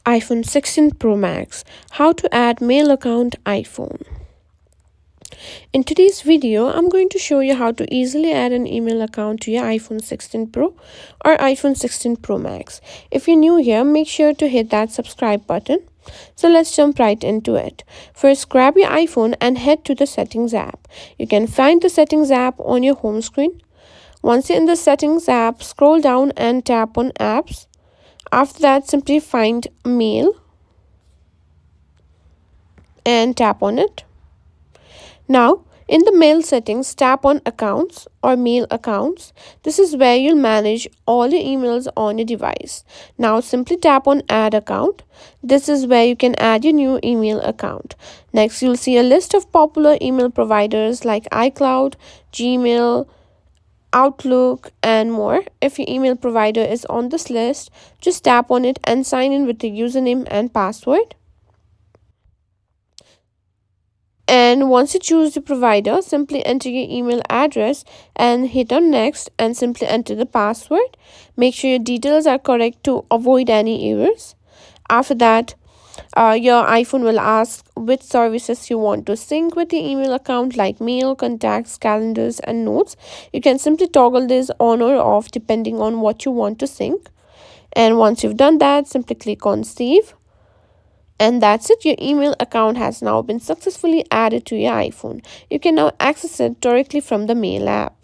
iPhone 16 Pro Max. How to add mail account iPhone. In today's video, I'm going to show you how to easily add an email account to your iPhone 16 Pro or iPhone 16 Pro Max. If you're new here, make sure to hit that subscribe button. So let's jump right into it. First, grab your iPhone and head to the Settings app. You can find the Settings app on your home screen. Once you're in the Settings app, scroll down and tap on Apps. After that, simply find Mail and tap on it. Now, in the mail settings, tap on Accounts or Mail Accounts. This is where you'll manage all your emails on your device. Now, simply tap on Add Account. This is where you can add your new email account. Next, you'll see a list of popular email providers like iCloud, Gmail, Outlook, and more. If your email provider is on this list, just tap on it and sign in with the username and password. And once you choose the provider, simply enter your email address and hit on next and simply enter the password. Make sure your details are correct to avoid any errors. After that, your iPhone will ask which services you want to sync with your email account like mail, contacts, calendars, and notes. You can simply toggle this on or off depending on what you want to sync. And once you've done that, simply click on Save. And that's it. Your email account has now been successfully added to your iPhone. You can now access it directly from the Mail app.